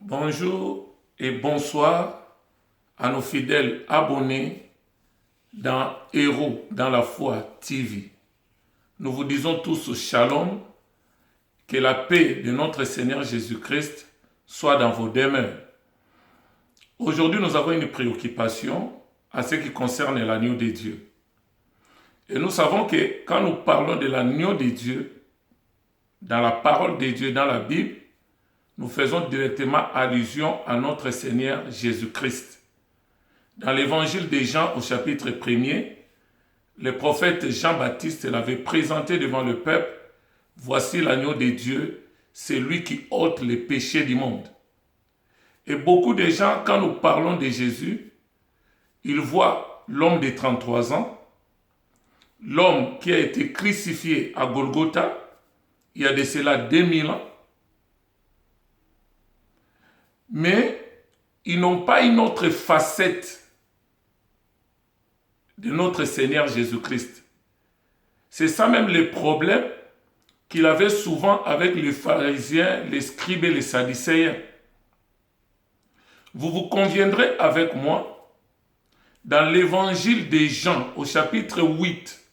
Bonjour et bonsoir à nos fidèles abonnés dans Héros dans la foi TV. Nous vous disons tous shalom, que la paix de notre Seigneur Jésus-Christ soit dans vos demeures. Aujourd'hui, nous avons une préoccupation à ce qui concerne l'agneau de Dieu. Et nous savons que quand nous parlons de l'agneau de Dieu, dans la parole de Dieu, dans la Bible, nous faisons directement allusion à notre Seigneur Jésus-Christ. Dans l'évangile de Jean au chapitre 1er, le prophète Jean-Baptiste l'avait présenté devant le peuple. Voici l'agneau de Dieu, c'est lui qui ôte les péchés du monde. Et beaucoup de gens, quand nous parlons de Jésus, ils voient l'homme de 33 ans, l'homme qui a été crucifié à Golgotha, il y a de cela 2000 ans, mais ils n'ont pas une autre facette de notre Seigneur Jésus-Christ. C'est ça même le problème qu'il avait souvent avec les pharisiens, les scribes et les sadducéens. Vous conviendrez avec moi, dans l'évangile de Jean au chapitre 8,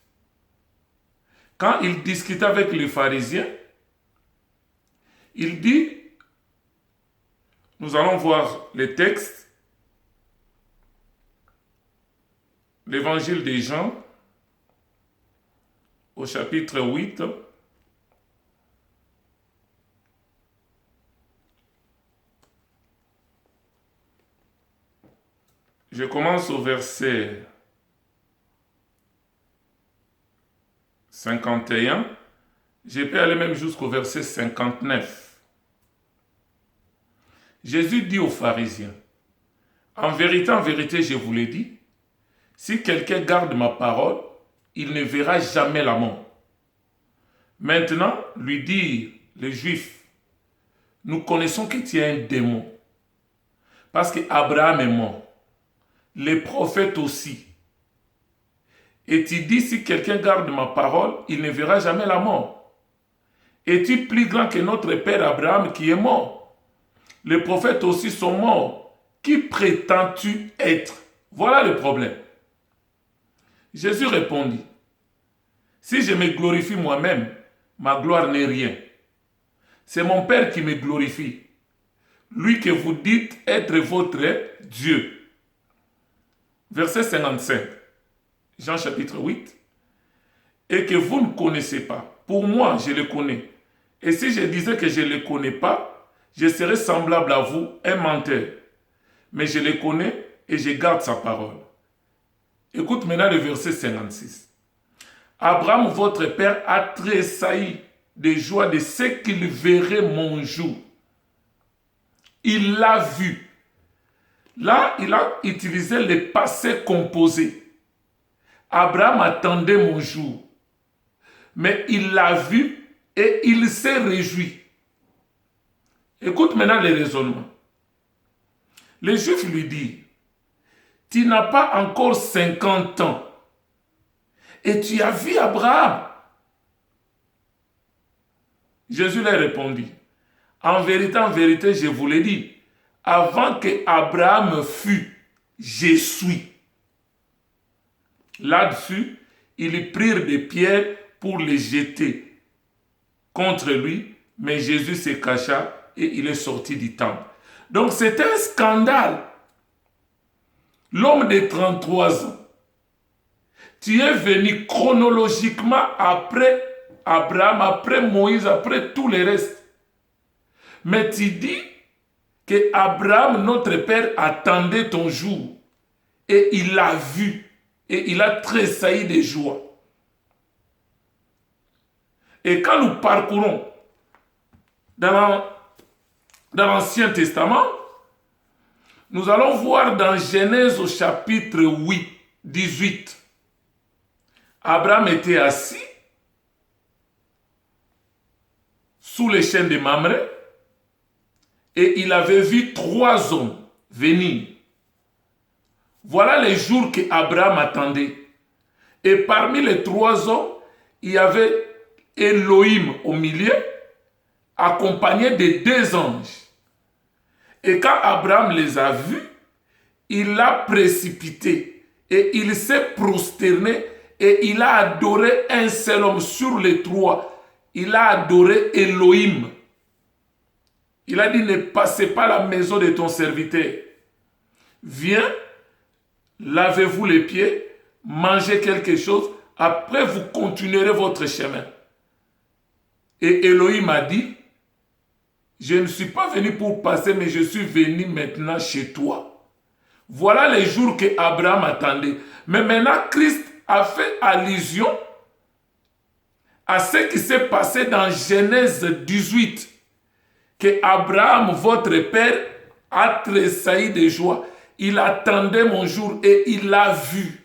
quand il discutait avec les pharisiens, il dit, nous allons voir les textes, l'évangile de Jean au chapitre 8, je commence au verset 51, je peux aller même jusqu'au verset 59. Jésus dit aux pharisiens, en vérité, je vous l'ai dit, si quelqu'un garde ma parole, il ne verra jamais la mort. Maintenant, lui dirent les Juifs, nous connaissons que tu es un démon, parce qu'Abraham est mort, les prophètes aussi. Et tu dis, si quelqu'un garde ma parole, il ne verra jamais la mort. Es-tu plus grand que notre père Abraham qui est mort? Les prophètes aussi sont morts. Qui prétends-tu être? Voilà le problème. Jésus répondit, si je me glorifie moi-même, ma gloire n'est rien. C'est mon Père qui me glorifie, lui que vous dites être votre Dieu. Verset 55, Jean chapitre 8, et que vous ne connaissez pas. Pour moi, je le connais. Et si je disais que je ne le connais pas, je serais semblable à vous, un menteur. Mais je le connais et je garde sa parole. Écoute maintenant le verset 56. Abraham, votre père, a tressailli de joie de ce qu'il verrait mon jour. Il l'a vu. Là, il a utilisé le passé composé. Abraham attendait mon jour. Mais il l'a vu et il s'est réjoui. Écoute maintenant les raisonnements. Les Juifs lui disent, tu n'as pas encore 50 ans et tu as vu Abraham. Jésus leur répondit, en vérité, je vous l'ai dit, avant que Abraham fût, je suis. Là-dessus, ils prirent des pierres pour les jeter contre lui, mais Jésus se cacha et il est sorti du temple. Donc c'est un scandale. L'homme de 33 ans, tu es venu chronologiquement après Abraham, après Moïse, après tout le reste. Mais tu dis que Abraham, notre père, attendait ton jour et il l'a vu et il a tressailli de joie. Et quand nous parcourons dans l'Ancien Testament, nous allons voir dans Genèse au chapitre 18. Abraham était assis sous les chênes de Mamré et il avait vu 3 hommes venir. Voilà les jours qu'Abraham attendait. Et parmi les 3 hommes, il y avait Elohim au milieu, accompagné de 2 anges. Et quand Abraham les a vus, il l'a précipité et il s'est prosterné et il a adoré un seul homme sur les trois. Il a adoré Elohim. Il a dit, ne passez pas la maison de ton serviteur. Viens, lavez-vous les pieds, mangez quelque chose, après vous continuerez votre chemin. Et Elohim a dit, je ne suis pas venu pour passer, mais je suis venu maintenant chez toi. Voilà les jours que Abraham attendait. Mais maintenant, Christ a fait allusion à ce qui s'est passé dans Genèse 18, que Abraham, votre père, a tressailli de joie. Il attendait mon jour et il l'a vu.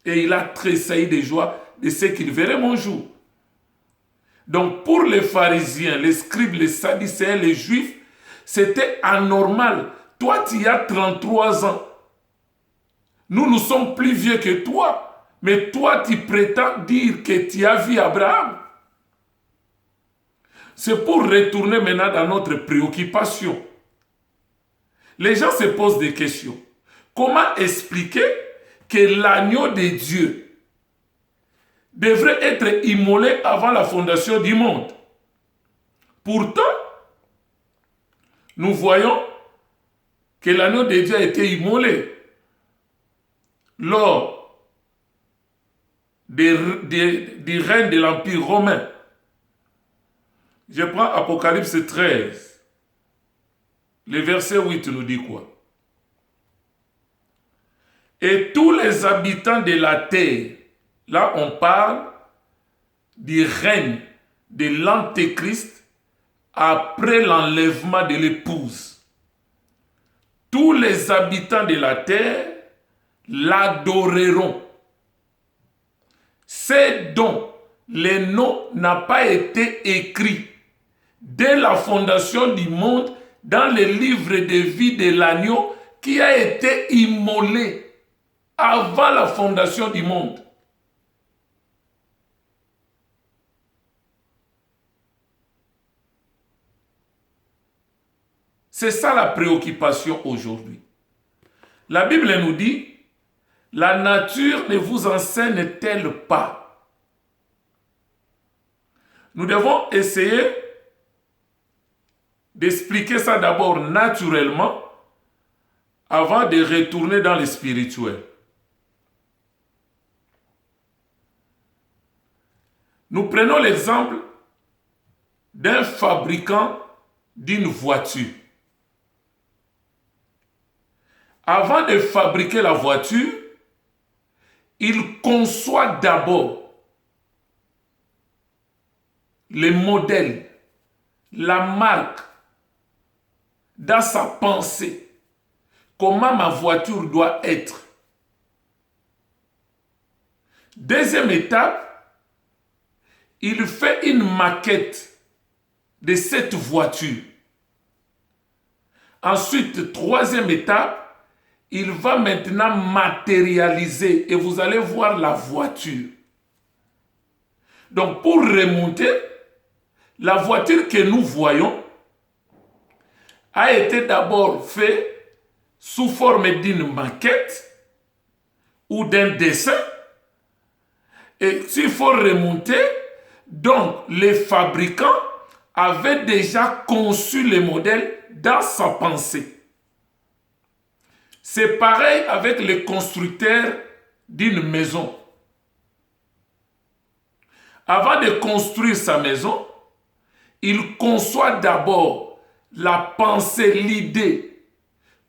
Et il a tressailli de joie de ce qu'il verrait mon jour. Donc pour les pharisiens, les scribes, les sadducéens, les juifs, c'était anormal. Toi, tu as 33 ans. Nous sommes plus vieux que toi. Mais toi, tu prétends dire que tu as vu Abraham. C'est pour retourner maintenant dans notre préoccupation. Les gens se posent des questions. Comment expliquer que l'agneau de Dieu devrait être immolé avant la fondation du monde? Pourtant, nous voyons que l'agneau de Dieu a été immolé lors du règne de l'Empire romain. Je prends Apocalypse 13. Le verset 8 nous dit quoi? Et tous les habitants de la terre, là on parle du règne de l'Antéchrist après l'enlèvement de l'épouse. Tous les habitants de la terre l'adoreront. C'est dont le nom n'a pas été écrit dès la fondation du monde dans le livre de vie de l'agneau qui a été immolé avant la fondation du monde. C'est ça la préoccupation aujourd'hui. La Bible nous dit, la nature ne vous enseigne-t-elle pas? Nous devons essayer d'expliquer ça d'abord naturellement avant de retourner dans le spirituel. Nous prenons l'exemple d'un fabricant d'une voiture. Avant de fabriquer la voiture, il conçoit d'abord le modèle, la marque, dans sa pensée. Comment ma voiture doit être. Deuxième étape, il fait une maquette de cette voiture. Ensuite, troisième étape, il va maintenant matérialiser et vous allez voir la voiture. Donc pour remonter, la voiture que nous voyons a été d'abord faite sous forme d'une maquette ou d'un dessin. Et s'il faut remonter, donc les fabricants avaient déjà conçu le modèle dans sa pensée. C'est pareil avec les constructeurs d'une maison. Avant de construire sa maison, il conçoit d'abord la pensée, l'idée.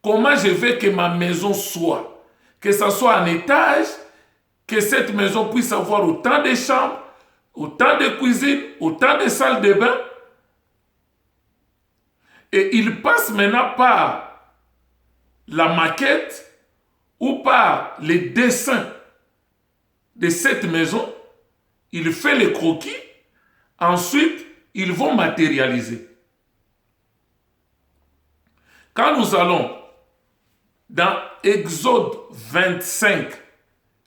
Comment je veux que ma maison soit. Que ce soit en étage, que cette maison puisse avoir autant de chambres, autant de cuisines, autant de salles de bain. Et il passe maintenant par la maquette ou par les dessins de cette maison. Il fait les croquis. Ensuite, ils vont matérialiser. Quand nous allons dans Exode 25,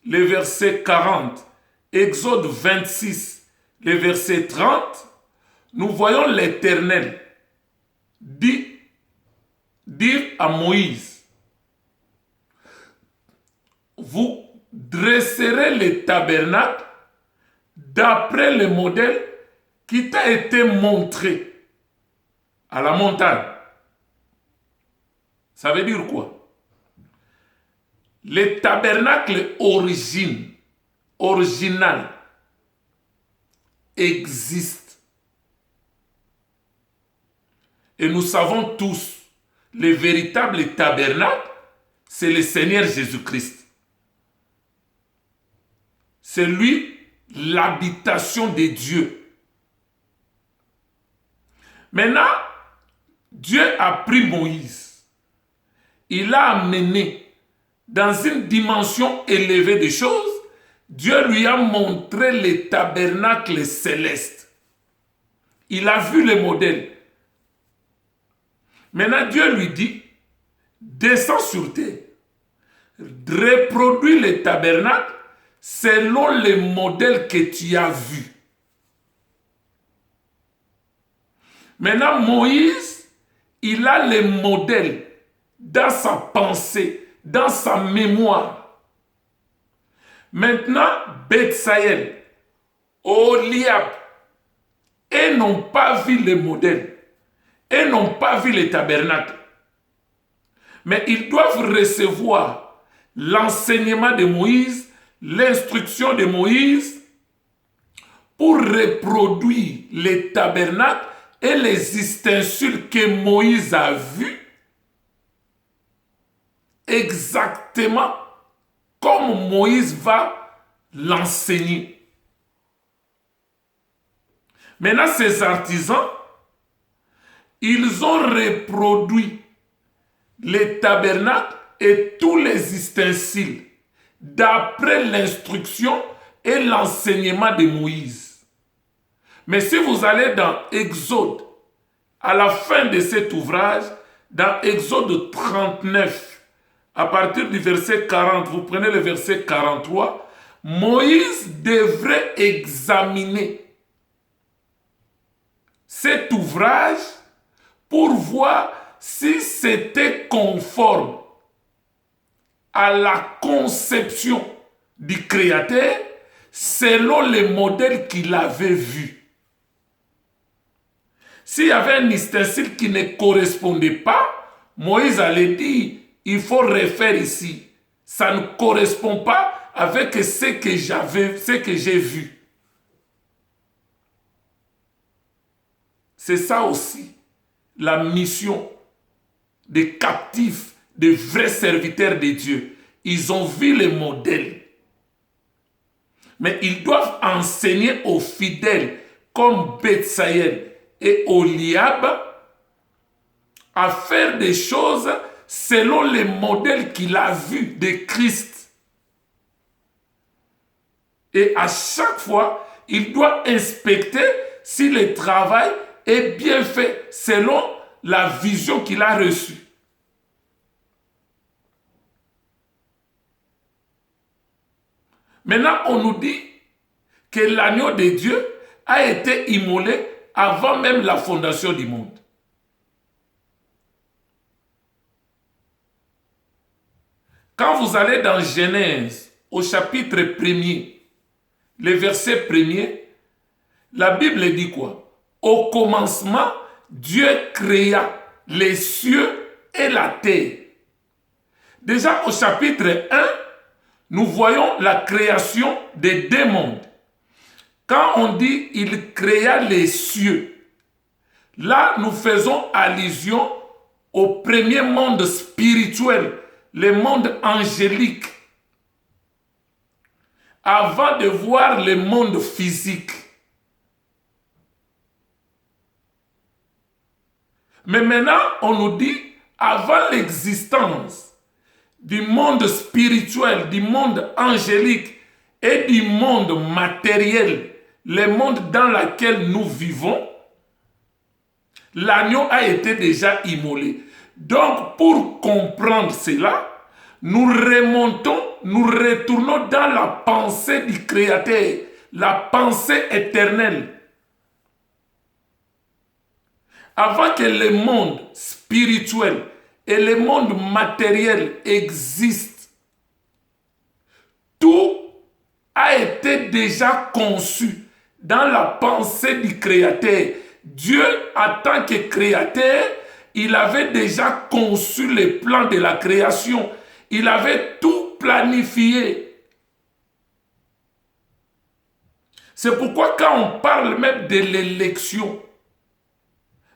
le verset 40, Exode 26, le verset 30, nous voyons l'Éternel dit dire à Moïse, vous dresserez le tabernacle d'après le modèle qui t'a été montré à la montagne. Ça veut dire quoi? Le tabernacle original existe. Et nous savons tous, le véritable tabernacle, c'est le Seigneur Jésus-Christ. C'est lui, l'habitation de Dieu. Maintenant, Dieu a pris Moïse. Il l'a amené dans une dimension élevée des choses. Dieu lui a montré le tabernacle céleste. Il a vu le modèle. Maintenant, Dieu lui dit, descends sur terre, reproduis le tabernacle selon le modèle que tu as vu. Maintenant, Moïse, il a le modèle dans sa pensée, dans sa mémoire. Maintenant, Bethsaël, Oholiab, et n'ont pas vu le modèle, et n'ont pas vu le tabernacle. Mais ils doivent recevoir l'enseignement de Moïse, l'instruction de Moïse, pour reproduire le tabernacle et les ustensiles que Moïse a vus, exactement comme Moïse va l'enseigner. Maintenant, ces artisans, ils ont reproduit les tabernacles et tous les ustensiles d'après l'instruction et l'enseignement de Moïse. Mais si vous allez dans Exode, à la fin de cet ouvrage, dans Exode 39, à partir du verset 40, vous prenez le verset 43, Moïse devrait examiner cet ouvrage pour voir si c'était conforme à la conception du Créateur selon les modèles qu'il avait vus. S'il y avait un ustensile qui ne correspondait pas, Moïse allait dire, il faut refaire ici. Ça ne correspond pas avec ce que j'ai vu. C'est ça aussi, la mission des captifs, des vrais serviteurs de Dieu. Ils ont vu les modèles. Mais ils doivent enseigner aux fidèles comme Bethsaël et Oholiab à faire des choses selon les modèles qu'il a vus de Christ. Et à chaque fois, il doit inspecter si le travail est bien fait selon la vision qu'il a reçue. Maintenant, on nous dit que l'agneau de Dieu a été immolé avant même la fondation du monde. Quand vous allez dans Genèse, au chapitre 1er, le verset 1er, la Bible dit quoi? Au commencement, Dieu créa les cieux et la terre. Déjà au chapitre 1, nous voyons la création des deux mondes. Quand on dit il créa les cieux, là nous faisons allusion au premier monde spirituel, le monde angélique, avant de voir le monde physique. Mais maintenant, on nous dit, avant l'existence du monde spirituel, du monde angélique et du monde matériel, le monde dans lequel nous vivons, l'agneau a été déjà immolé. Donc, pour comprendre cela, nous remontons, nous retournons dans la pensée du Créateur, la pensée éternelle. Avant que le monde spirituel et le monde matériel existent, tout a été déjà conçu dans la pensée du Créateur. Dieu, en tant que Créateur, il avait déjà conçu les plans de la création. Il avait tout planifié. C'est pourquoi quand on parle même de l'élection,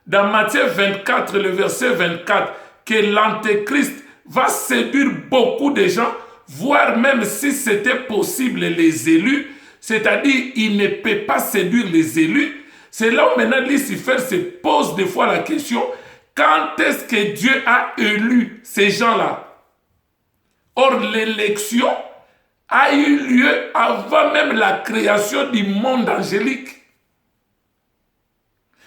dans Matthieu 24, le verset 24, que l'Antéchrist va séduire beaucoup de gens, voire même si c'était possible les élus, c'est-à-dire il ne peut pas séduire les élus. C'est là où maintenant Lucifer se pose des fois la question, quand est-ce que Dieu a élu ces gens-là? Or, l'élection a eu lieu avant même la création du monde angélique.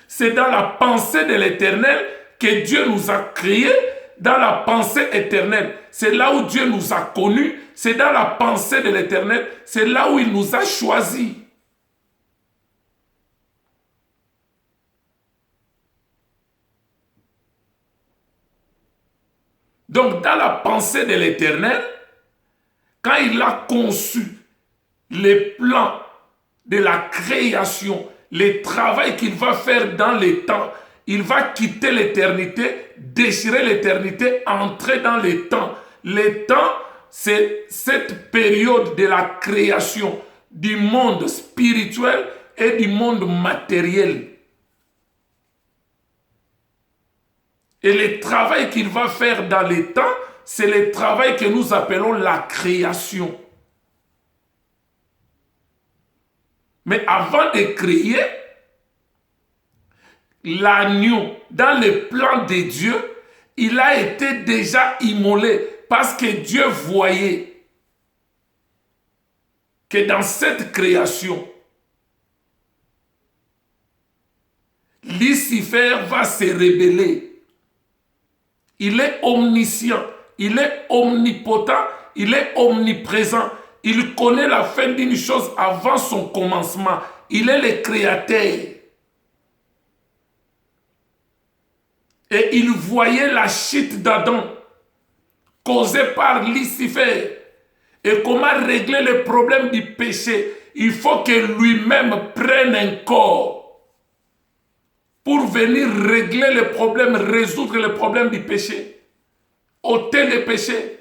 C'est dans la pensée de l'Éternel que Dieu nous a créés, dans la pensée éternelle. C'est là où Dieu nous a connus, c'est dans la pensée de l'Éternel, c'est là où il nous a choisis. Donc, dans la pensée de l'Éternel, quand il a conçu les plans de la création, le travail qu'il va faire dans les temps, il va quitter l'éternité, déchirer l'éternité, entrer dans les temps. Les temps, c'est cette période de la création du monde spirituel et du monde matériel. Et le travail qu'il va faire dans les temps, c'est le travail que nous appelons la création. Mais avant de créer, l'agneau, dans le plan de Dieu, il a été déjà immolé parce que Dieu voyait que dans cette création, Lucifer va se rébeller. Il est omniscient, il est omnipotent, il est omniprésent. Il connaît la fin d'une chose avant son commencement. Il est le créateur. Et il voyait la chute d'Adam causée par Lucifer. Et comment régler le problème du péché? Il faut que lui-même prenne un corps pour venir régler le problème, résoudre le problème du péché, ôter le péché.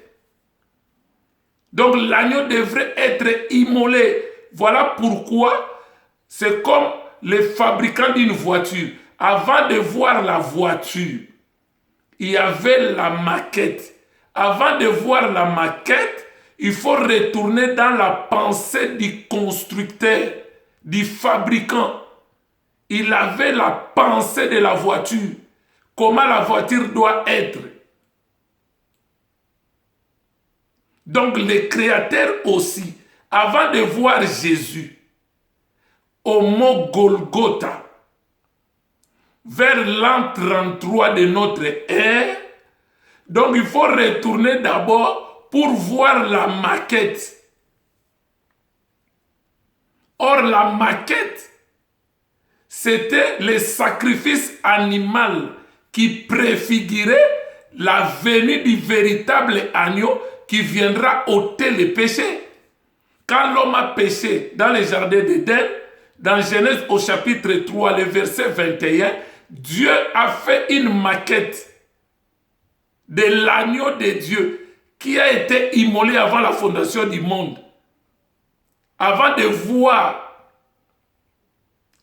Donc l'agneau devrait être immolé. Voilà pourquoi c'est comme les fabricants d'une voiture. Avant de voir la voiture, il y avait la maquette. Avant de voir la maquette, il faut retourner dans la pensée du constructeur, du fabricant. Il avait la pensée de la voiture. Comment la voiture doit être. Donc le Créateur aussi, avant de voir Jésus, au mont Golgotha, vers l'an 33 de notre ère, donc il faut retourner d'abord pour voir la maquette. Or la maquette, c'était le sacrifice animal qui préfigurait la venue du véritable agneau qui viendra ôter le péché. Quand l'homme a péché dans le jardin d'Éden, dans Genèse au chapitre 3, le verset 21, Dieu a fait une maquette de l'agneau de Dieu qui a été immolé avant la fondation du monde. Avant de voir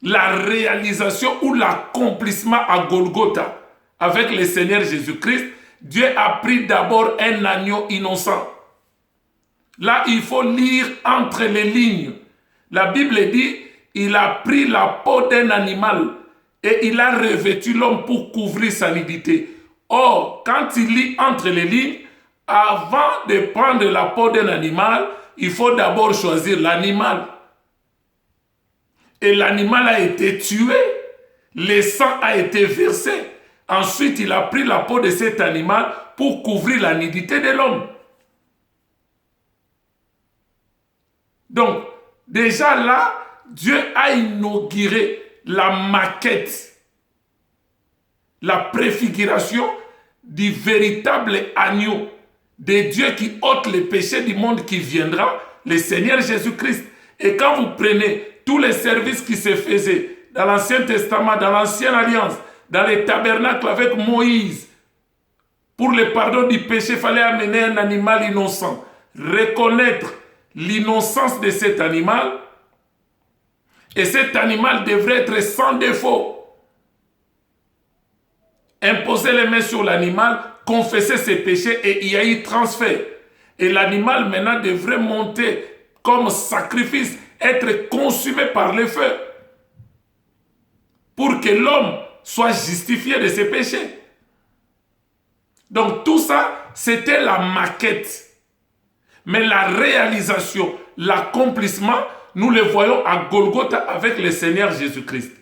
la réalisation ou l'accomplissement à Golgotha avec le Seigneur Jésus-Christ, Dieu a pris d'abord un agneau innocent. Là, il faut lire entre les lignes. La Bible dit, il a pris la peau d'un animal et il a revêtu l'homme pour couvrir sa nudité. Or, quand il lit entre les lignes, avant de prendre la peau d'un animal, il faut d'abord choisir l'animal. Et l'animal a été tué, le sang a été versé. Ensuite, il a pris la peau de cet animal pour couvrir la nudité de l'homme. Donc, déjà là, Dieu a inauguré la maquette, la préfiguration du véritable agneau de Dieu qui ôte les péchés du monde qui viendra, le Seigneur Jésus-Christ. Et quand vous prenez tous les services qui se faisaient dans l'Ancien Testament, dans l'Ancienne Alliance, dans les tabernacles avec Moïse, pour le pardon du péché, il fallait amener un animal innocent, reconnaître l'innocence de cet animal, et cet animal devrait être sans défaut. Imposer les mains sur l'animal, confesser ses péchés et il y a eu transfert. Et l'animal maintenant devrait monter comme sacrifice, être consumé par le feu, pour que l'homme soit justifié de ses péchés. Donc tout ça, c'était la maquette. Mais la réalisation, l'accomplissement, nous le voyons à Golgotha avec le Seigneur Jésus-Christ.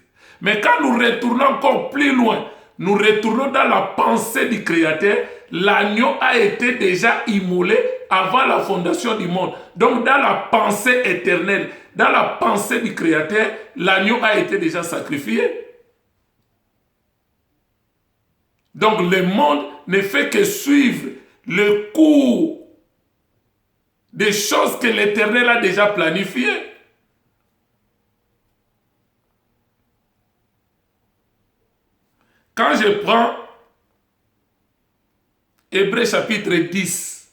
Mais quand nous retournons encore plus loin, nous retournons dans la pensée du Créateur, l'agneau a été déjà immolé avant la fondation du monde. Donc dans la pensée éternelle, dans la pensée du Créateur, l'agneau a été déjà sacrifié. Donc le monde ne fait que suivre le cours des choses que l'Éternel a déjà planifiées. Quand je prends Hébreux chapitre 10,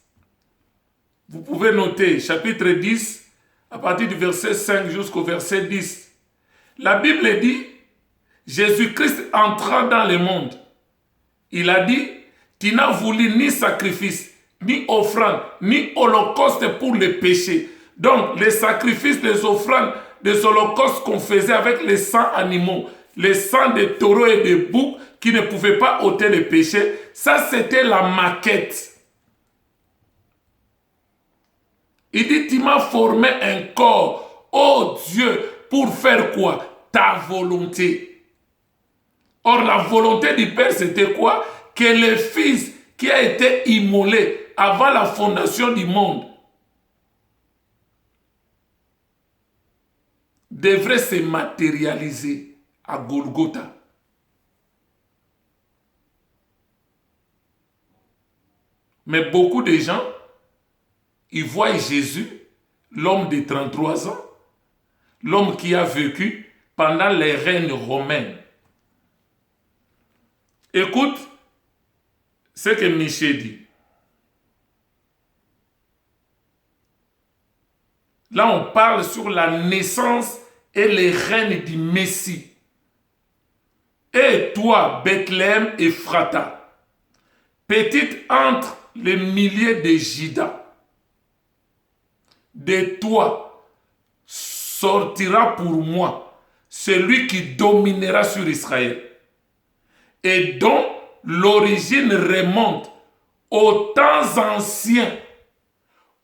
vous pouvez noter chapitre 10, à partir du verset 5 jusqu'au verset 10. La Bible dit, Jésus-Christ entrant dans le monde, il a dit, tu n'as voulu ni sacrifice, ni offrande, ni holocauste pour le péché. Donc, les sacrifices, les offrandes, des holocaustes qu'on faisait avec les sangs animaux, les sangs de taureaux et de boucs qui ne pouvaient pas ôter les péchés, ça c'était la maquette. Il dit, tu m'as formé un corps, oh Dieu, pour faire quoi? Ta volonté. Or, la volonté du Père, c'était quoi? Que le Fils qui a été immolé avant la fondation du monde devrait se matérialiser à Golgotha. Mais beaucoup de gens, ils voient Jésus, l'homme de 33 ans, l'homme qui a vécu pendant les règnes romains. Écoute ce que Michée dit. Là, on parle sur la naissance et les règnes du Messie. Et toi, Bethléem Ephrata, petite entre les milliers de Juda, de toi sortira pour moi celui qui dominera sur Israël, et dont l'origine remonte aux temps anciens,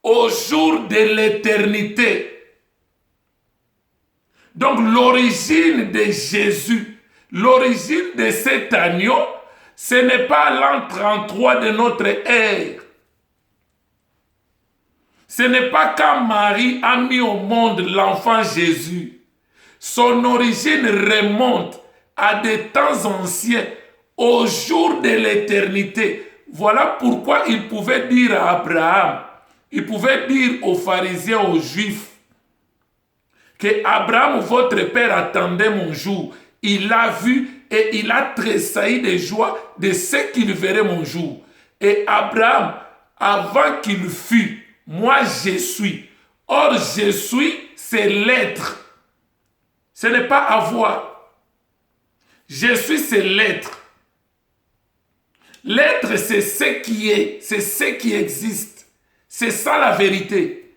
au jour de l'éternité. Donc l'origine de Jésus, l'origine de cet agneau, ce n'est pas l'an 33 de notre ère. Ce n'est pas quand Marie a mis au monde l'enfant Jésus. Son origine remonte à des temps anciens, au jour de l'éternité. Voilà pourquoi il pouvait dire à Abraham, il pouvait dire aux pharisiens, aux juifs, que Abraham, votre père, attendait mon jour. Il l'a vu et il a tressailli de joie de ce qu'il verrait mon jour. Et Abraham, avant qu'il fût, moi je suis. Or je suis, c'est l'être. Ce n'est pas avoir. Je suis, c'est l'être. L'être, c'est ce qui est, c'est ce qui existe. C'est ça la vérité.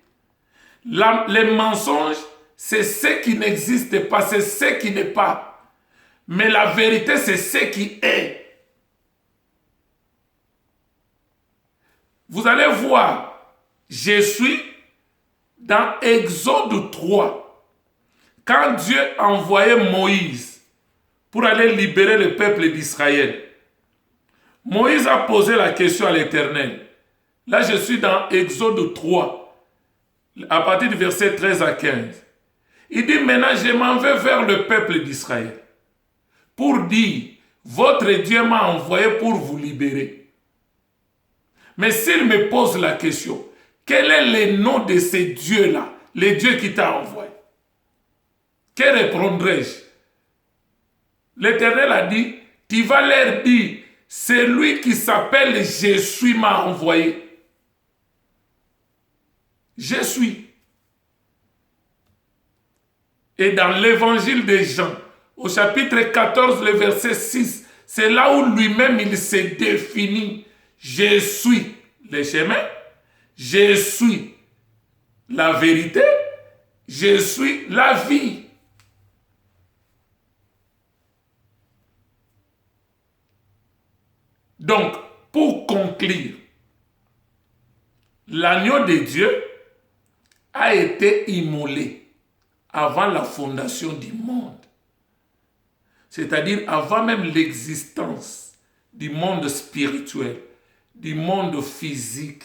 Les mensonges, c'est ce qui n'existe pas, c'est ce qui n'est pas. Mais la vérité, c'est ce qui est. Vous allez voir, je suis dans Exode 3. Quand Dieu envoyait Moïse pour aller libérer le peuple d'Israël, Moïse a posé la question à l'Éternel. Là, je suis dans Exode 3, à partir du verset 13 à 15. Il dit, maintenant, je m'en vais vers le peuple d'Israël pour dire, votre Dieu m'a envoyé pour vous libérer. Mais s'il me pose la question, quel est le nom de ces dieux-là, les dieux qui t'ont envoyé? Que répondrai-je? L'Éternel a dit, tu vas leur dire, c'est lui qui s'appelle Je suis m'a envoyé. Je suis. Et dans l'évangile de Jean, au chapitre 14, le verset 6, c'est là où lui-même il se définit. Je suis le chemin, je suis la vérité, je suis la vie. Donc, pour conclure, l'agneau de Dieu a été immolé avant la fondation du monde. C'est-à-dire avant même l'existence du monde spirituel, du monde physique.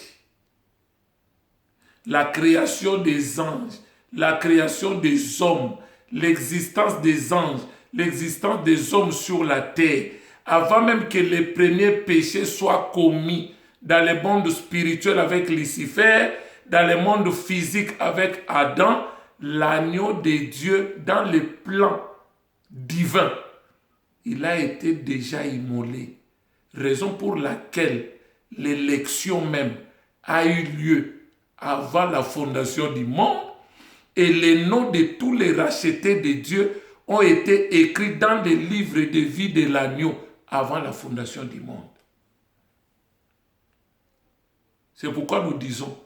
La création des anges, la création des hommes, l'existence des anges, l'existence des hommes sur la terre, avant même que les premiers péchés soient commis dans le monde spirituel avec Lucifer, dans le monde physique avec Adam, l'agneau de Dieu dans le plan divin, il a été déjà immolé. Raison pour laquelle l'élection même a eu lieu avant la fondation du monde et les noms de tous les rachetés de Dieu ont été écrits dans les livres de vie de l'agneau avant la fondation du monde. C'est pourquoi nous disons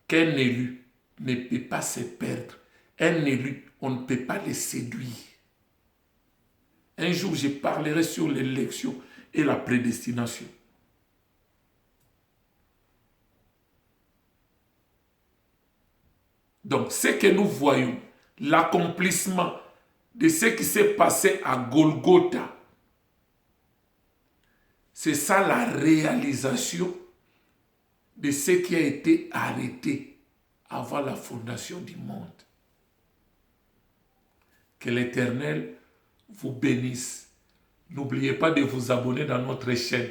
qu'un élu ne peut pas se perdre. Un élu, on ne peut pas le séduire. Un jour, je parlerai sur l'élection et la prédestination. Donc, ce que nous voyons, l'accomplissement de ce qui s'est passé à Golgotha, c'est ça la réalisation de ce qui a été arrêté avant la fondation du monde. Que l'Éternel vous bénisse. N'oubliez pas de vous abonner dans notre chaîne.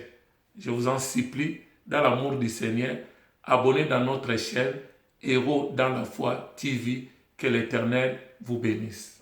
Je vous en supplie, dans l'amour du Seigneur, abonnez dans notre chaîne Héros dans la foi TV. Que l'Éternel vous bénisse.